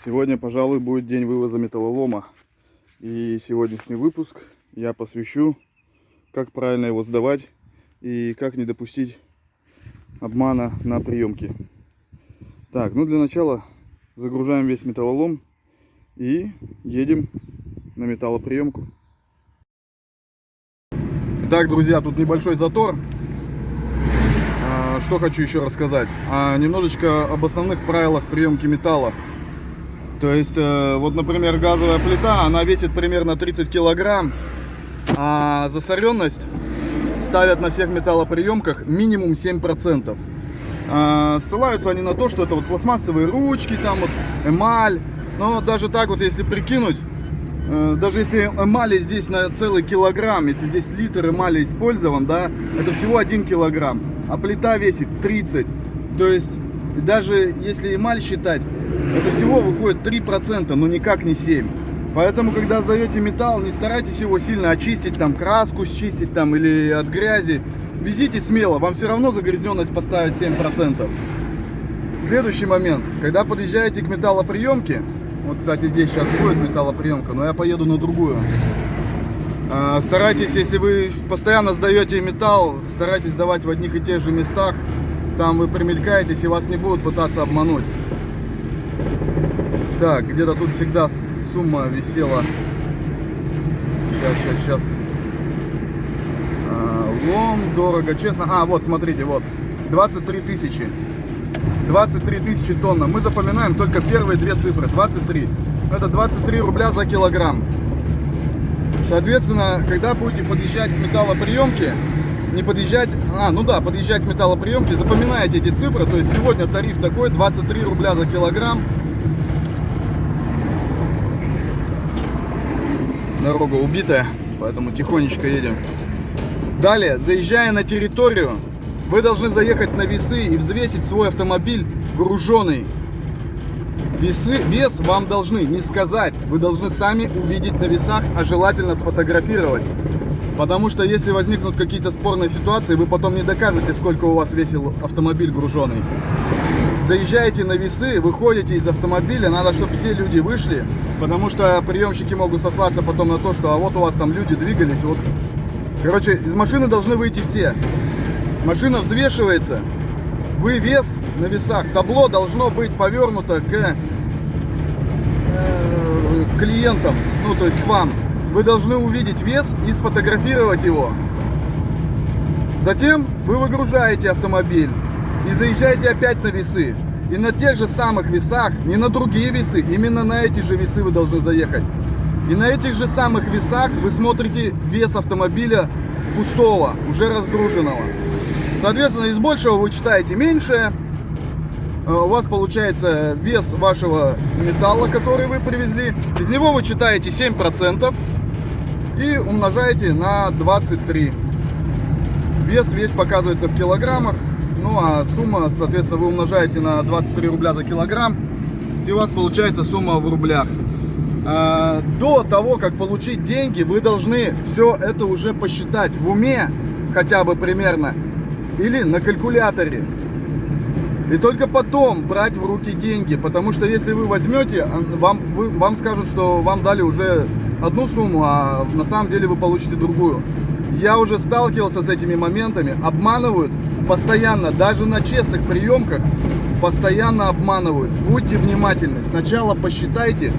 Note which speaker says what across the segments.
Speaker 1: Сегодня, пожалуй, будет день вывоза металлолома. И сегодняшний выпуск я посвящу, как правильно его сдавать и как не допустить обмана на приемке. Так, ну для начала загружаем весь металлолом и едем на металлоприемку. Итак, друзья, тут небольшой затор. Что хочу еще рассказать? Немножечко об основных правилах приемки металла. То есть, вот, например, газовая плита, она весит примерно 30 килограмм, а засоренность ставят на всех металлоприемках минимум 7%. Ссылаются они на то, что это вот пластмассовые ручки, там вот эмаль. Но даже так вот, если прикинуть, даже если эмали здесь на целый килограмм, если здесь литр эмали использован, да, это всего 1 килограмм, а плита весит 30. То есть, даже если эмаль считать, это всего выходит 3%, но никак не 7%. Поэтому, когда сдаете металл, не старайтесь его сильно очистить, там краску счистить там, или от грязи. Везите смело, вам все равно загрязненность поставит 7%. Следующий момент. Когда подъезжаете к металлоприемке, вот, кстати, здесь сейчас будет металлоприемка, но я поеду на другую. Старайтесь, если вы постоянно сдаете металл, старайтесь сдавать в одних и тех же местах. Там вы примелькаетесь и вас не будут пытаться обмануть. Так, где-то тут всегда сумма висела. Сейчас. Лом, дорого, честно. Вот, смотрите, вот. 23 тысячи. 23 тысячи тонн. Мы запоминаем только первые две цифры. 23. Это 23 рубля за килограмм. Соответственно, когда будете подъезжать к металлоприемке, не подъезжать, подъезжать к металлоприемке, запоминайте эти цифры. То есть сегодня тариф такой, 23 рубля за килограмм. Дорога убитая, поэтому тихонечко едем. Далее, заезжая на территорию, вы должны заехать на весы и взвесить свой автомобиль груженный. Вес вам должны не сказать, вы должны сами увидеть на весах, а желательно сфотографировать. Потому что если возникнут какие-то спорные ситуации, вы потом не докажете, сколько у вас весил автомобиль груженный. Заезжаете на весы, выходите из автомобиля, надо, чтобы все люди вышли, потому что приемщики могут сослаться потом на то, что вот у вас там люди двигались. Вот. Короче, из машины должны выйти все. Машина взвешивается, вы вес на весах, табло должно быть повернуто к клиентам, ну то есть к вам. Вы должны увидеть вес и сфотографировать его. Затем вы выгружаете автомобиль и заезжаете опять на весы. И на тех же самых весах, не на другие весы, именно на эти же весы вы должны заехать. И на этих же самых весах вы смотрите вес автомобиля пустого, уже разгруженного. Соответственно, из большего вы читаете меньшее. У вас получается вес вашего металла, который вы привезли. Из него вы читаете 7% и умножаете на 23. Вес весь показывается в килограммах. Ну а сумма, соответственно, вы умножаете на 23 рубля за килограмм, и у вас получается сумма в рублях. До того, как получить деньги, вы должны все это уже посчитать в уме, хотя бы примерно, или на калькуляторе. И только потом брать в руки деньги, потому что если вы возьмете, вам скажут, что вам дали уже одну сумму, а на самом деле вы получите другую. Я уже сталкивался с этими моментами, обманывают постоянно, даже на честных приемках постоянно обманывают. Будьте внимательны, сначала посчитайте,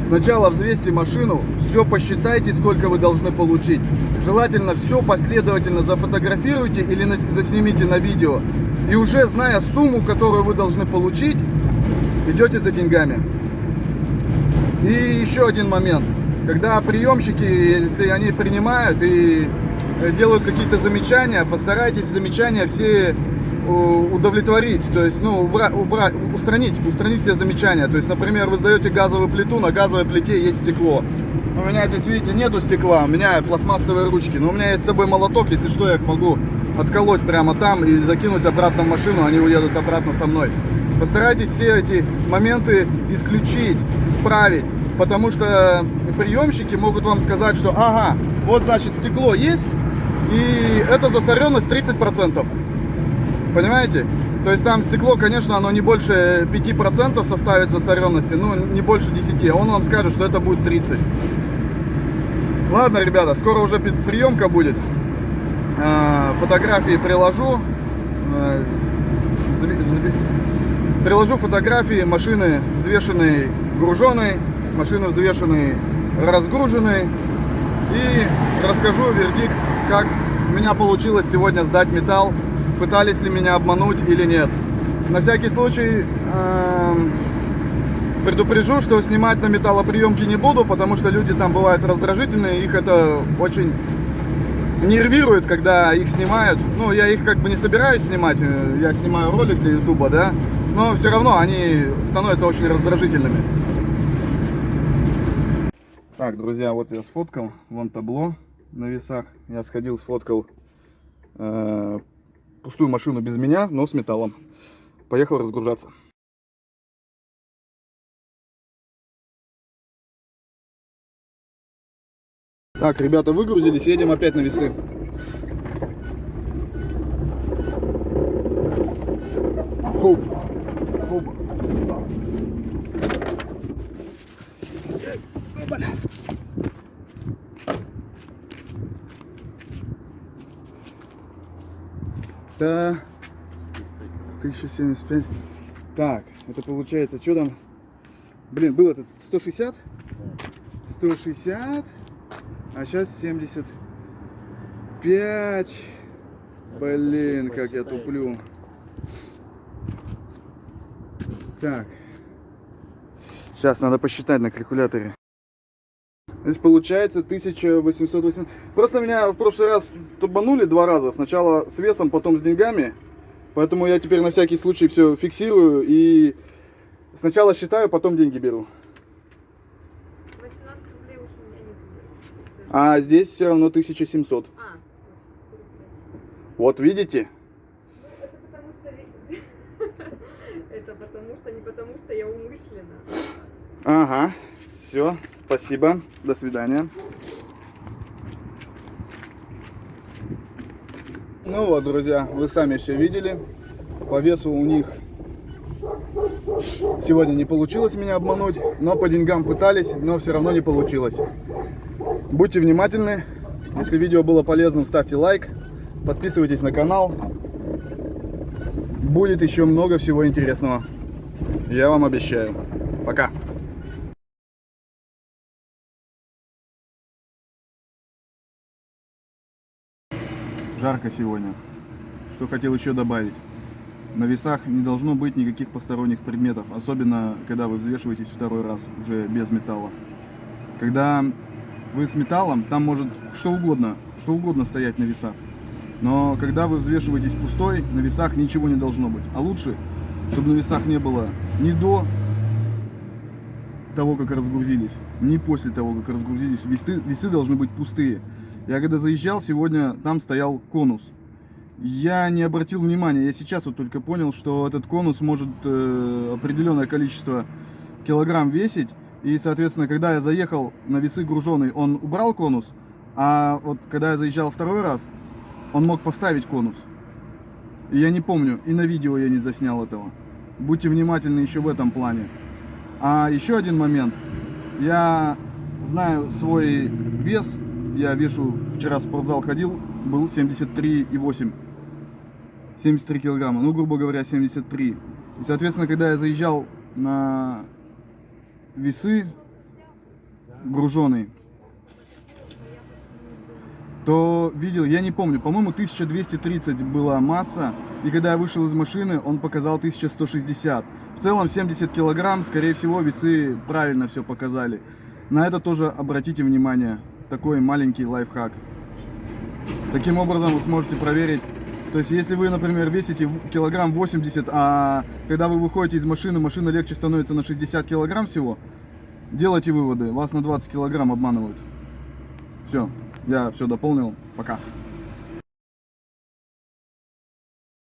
Speaker 1: сначала взвесьте машину, все посчитайте, сколько вы должны получить. Желательно все последовательно зафотографируйте или заснимите на видео. И уже зная сумму, которую вы должны получить, идете за деньгами. И еще один момент. Когда приемщики, если они принимают и делают какие-то замечания, постарайтесь замечания все удовлетворить, то есть, устранить все замечания. То есть, например, вы сдаете газовую плиту, на газовой плите есть стекло. У меня здесь, видите, нету стекла, у меня пластмассовые ручки, но у меня есть с собой молоток, если что, я их могу отколоть прямо там и закинуть обратно в машину, они уедут обратно со мной. Постарайтесь все эти моменты исключить, исправить, потому что приемщики могут вам сказать, что ага, вот значит стекло есть, и это засоренность 30%. Понимаете? То есть там стекло, конечно, оно не больше 5% составит засоренности, ну не больше 10. Он вам скажет, что это будет 30. Ладно, ребята, скоро уже приемка будет. Фотографии приложу. Приложу фотографии машины взвешенной, груженой, машины взвешенной, разгруженной. И расскажу вердикт, как у меня получилось сегодня сдать металл. Пытались ли меня обмануть или нет. На всякий случай предупрежу, что снимать на металлоприемке не буду, потому что люди там бывают раздражительные, их это очень нервирует, когда их снимают. Ну, я их как бы не собираюсь снимать, я снимаю ролик для ютуба, да, но все равно они становятся очень раздражительными. Так, друзья, вот я сфоткал, вон табло на весах, я сходил, сфоткал пустую машину без меня, но с металлом. Поехал разгружаться. Так, ребята, выгрузились, едем опять на весы. Хоп. Хоп. Да, 1075. Так, это получается, что там? Блин, было это 160? 160. А сейчас 75. Блин, как я туплю. Так. Сейчас надо посчитать на калькуляторе. Здесь получается 1880. Просто меня в прошлый раз тупанули 2 раза. Сначала с весом, потом с деньгами. Поэтому я теперь на всякий случай все фиксирую. И сначала считаю, потом деньги беру.
Speaker 2: 18 рублей уж у меня не будет.
Speaker 1: А здесь все равно 1700.
Speaker 2: А,
Speaker 1: Вот видите?
Speaker 2: это потому что... Это потому что, не потому что я умышленно.
Speaker 1: Ага. Все, спасибо. До свидания. Ну вот, друзья, вы сами все видели. По весу у них сегодня не получилось меня обмануть, но по деньгам пытались, но все равно не получилось. Будьте внимательны. Если видео было полезным, ставьте лайк, подписывайтесь на канал. Будет еще много всего интересного. Я вам обещаю. Пока. Жарко сегодня. Что хотел еще добавить. На весах не должно быть никаких посторонних предметов. Особенно, когда вы взвешиваетесь второй раз, уже без металла. Когда вы с металлом, там может что угодно стоять на весах. Но когда вы взвешиваетесь пустой, на весах ничего не должно быть. А лучше, чтобы на весах не было ни до того, как разгрузились, ни после того, как разгрузились. Весы должны быть пустые. Я когда заезжал сегодня, там стоял конус. Я не обратил внимания, я сейчас вот только понял, что этот конус может определенное количество килограмм весить. И, соответственно, когда я заехал на весы груженый, он убрал конус. А вот когда я заезжал второй раз, он мог поставить конус. И я не помню, и на видео я не заснял этого. Будьте внимательны еще в этом плане. А еще один момент. Я знаю свой вес. Я вешу, вчера в спортзал ходил, был 73,8. 73 килограмма, ну, грубо говоря, 73. И, соответственно, когда я заезжал на весы груженый, то видел, я не помню, по-моему, 1230 была масса. И когда я вышел из машины, он показал 1160. В целом 70 килограмм, скорее всего, весы правильно все показали. На это тоже обратите внимание. Такой маленький лайфхак. Таким образом вы сможете проверить. То есть если вы, например, весите килограмм 80, а когда вы выходите из машины, машина легче становится на 60 килограмм всего, делайте выводы, вас на 20 килограмм обманывают. Все, я все дополнил, пока.